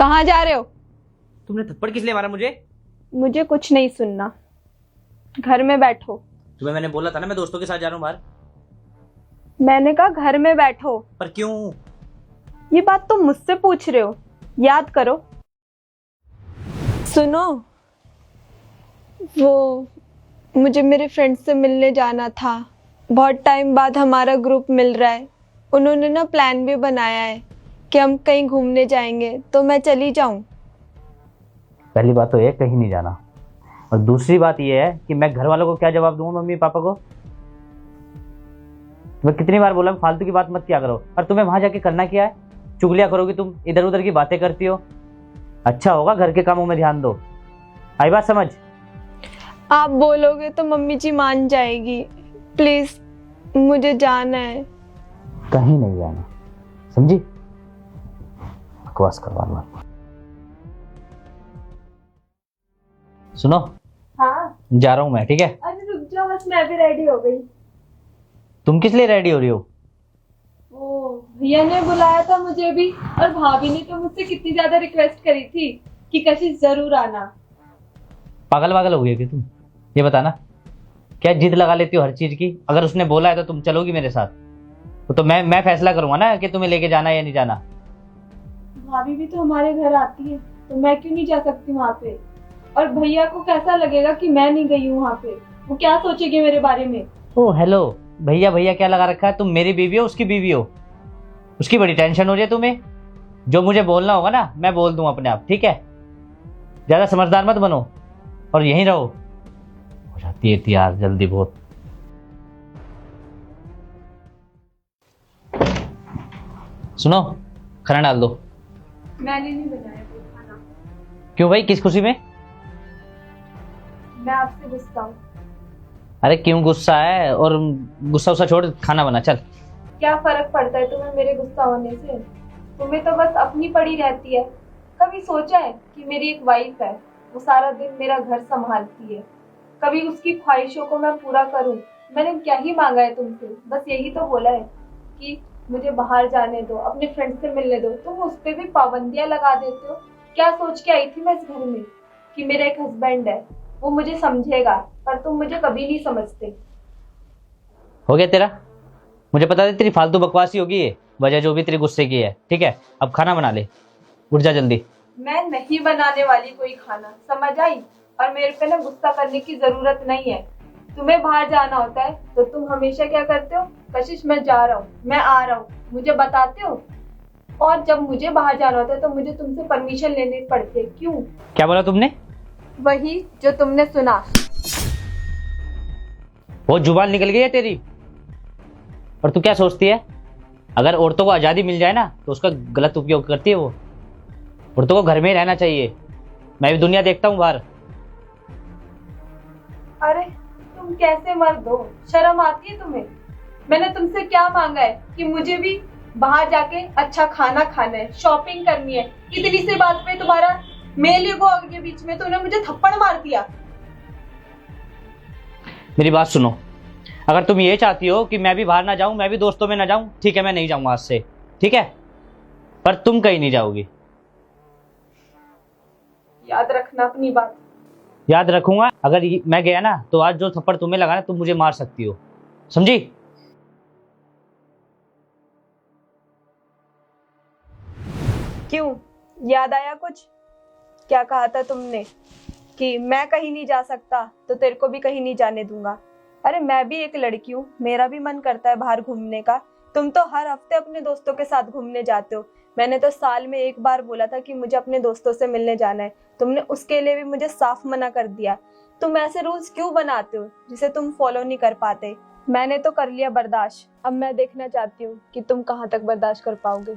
कहाँ जा रहे हो? तुमने थप्पड़ किस लिए मारा मुझे? मुझे कुछ नहीं सुनना, घर में बैठो। तुम्हें मैंने बोला था ना मैं दोस्तों के साथ जा रहा हूँ बाहर। मैंने कहा घर में बैठो। पर क्यों? ये बात तुम मुझसे पूछ रहे हो? याद करो। सुनो, वो मुझे मेरे फ्रेंड से मिलने जाना था। बहुत टाइम बाद हमारा ग्रुप मिल रहा है। उन्होंने ना प्लान भी बनाया है कि हम कहीं घूमने जाएंगे, तो मैं चली जाऊं। पहली बात तो ये कहीं नहीं जाना, और दूसरी बात ये है कि मैं घर वालों को क्या जवाब दूंगा, मम्मी पापा को? मैं कितनी बार बोला फालतू की बात मत किया करो। और तुम्हें वहां जाके करना क्या है? चुगलियां करोगी तुम, इधर उधर की बातें करती हो। अच्छा होगा घर के कामों में ध्यान दो। आई बात समझ? आप बोलोगे तो मम्मी जी मान जाएगी। प्लीज, मुझे जाना है। कहीं नहीं जाना, समझी? बकवास करवा लो। सुनो, हाँ जा रहा हूँ मैं, ठीक है? अरे रुक जाओ, बस मैं भी रेडी हो गई। तुम किस लिए रेडी हो रही हो? ओ, भैया ने बुलाया था मुझे भी, और भाभी ने तो मुझसे कितनी ज्यादा रिक्वेस्ट करी थी कि कशिश जरूर आना। पागल वागल हो गई कि तुम? ये बताना, क्या जिद लगा लेती हो हर चीज की? अगर उसने बोला है तो तुम चलोगी मेरे साथ, तो मैं फैसला करूंगा ना कि तुम्हें लेके जाना है या नहीं जाना। भाभी भी तो हमारे घर आती है, तो मैं क्यों नहीं जा सकती वहाँ पे? और भैया को कैसा लगेगा कि मैं नहीं गई हूँ वहाँ पे? वो क्या सोचेंगे मेरे बारे में? ओ हेलो, भैया भैया क्या लगा रखा है? तुम मेरी बीवी हो, उसकी बीवी हो? उसकी बड़ी टेंशन हो जाए तुम्हें। जो मुझे बोलना होगा ना मैं बोल दूं अपने आप, ठीक है? ज्यादा समझदार मत बनो और यहीं रहो। हो जाती है तैयार जल्दी बहुत। सुनो, खाना डाल दो। मैंने नहीं बनाया कोई खाना। क्यों भाई, किस खुशी में? मैं आपसे गुस्सा हूँ। अरे क्यों गुस्सा है? और गुस्सा उस्सा छोड़, खाना बना चल। क्या फर्क पड़ता है तुम्हें मेरे गुस्सा होने से? तुम्हें तो बस अपनी पड़ी रहती है। कभी सोचा है कि मेरी एक वाइफ है, वो सारा दिन मेरा घर संभालती है। कभी उसकी ख्वाहिशों को मैं पूरा करूं। मैंने क्या ही मांगा है तुमसे? बस यही तो बोला है कि मुझे बाहर जाने दो, अपने फ्रेंड से मिलने दो। तुम उस पर भी पाबंदियां लगा देते हो। क्या सोच के आई थी मैं इस घर में कि मेरा एक हस्बैंड है, वो मुझे समझेगा, पर तुम मुझे कभी नहीं समझते। हो गया तेरा? मुझे पता है तेरी फालतू बकवास ही होगी ये वजह, जो भी तेरे गुस्से की है। ठीक है, अब खाना बना ले, उठ जा जल्दी। मैं नहीं बनाने वाली कोई खाना, समझ आई? और मेरे पे ना गुस्सा करने की जरूरत नहीं है। तुम्हें बाहर जाना होता है तो तुम हमेशा क्या करते हो? कशिश मैं जा रहा हूँ, मैं आ रहा हूँ, मुझे बताते हो। और जब मुझे बाहर जाना होता है तो मुझे तुमसे परमिशन लेनी पड़ती है। क्यों? क्या बोला तुमने? वही जो तुमने सुना। वो जुबान निकल गई है तेरी। और तू क्या सोचती है, अगर औरतों को आज़ादी मिल जाए ना तो उसका गलत उपयोग करती है वो? औरतों को घर में ही रहना चाहिए। मैं भी दुनिया देखता हूँ बाहर। अरे तुम कैसे मर्द हो? शर्म आती है तुम्हें? मैंने तुमसे क्या मांगा है कि मुझे भी बाहर जाके अच्छा खाना खाना है, शॉपिंग करनी है। इतनी सी बात पे तुम्हारा मेल ईगो आ गया बीच में, तो उन्हें मुझे थप्पड़ मार दिया। मेरी बात सुनो, अगर तुम ये चाहती हो कि मैं भी बाहर ना जाऊं, मैं भी दोस्तों में ना जाऊं, ठीक है मैं नहीं जाऊंगा आज से, ठीक है? पर तुम कहीं नहीं जाओगी। याद रखना अपनी बात। याद रखूंगा। अगर मैं गया ना तो आज जो थप्पड़ तुम्हें लगा ना, तुम मुझे मार सकती हो, समझी? क्यों, याद आया कुछ? क्या कहा था तुमने कि मैं कहीं नहीं जा सकता तो तेरे को भी कहीं नहीं जाने दूंगा? अरे मैं भी एक लड़की हूँ, मेरा भी मन करता है बाहर घूमने का। तुम तो हर हफ्ते अपने दोस्तों के साथ घूमने जाते हो। मैंने तो साल में एक बार बोला था कि मुझे अपने दोस्तों से मिलने जाना है, तुमने उसके लिए भी मुझे साफ मना कर दिया। तुम ऐसे रूल्स क्यों बनाते हो जिसे तुम फॉलो नहीं कर पाते? मैंने तो कर लिया बर्दाश्त, अब मैं देखना चाहती हूँ कि तुम कहाँ तक बर्दाश्त कर पाओगे।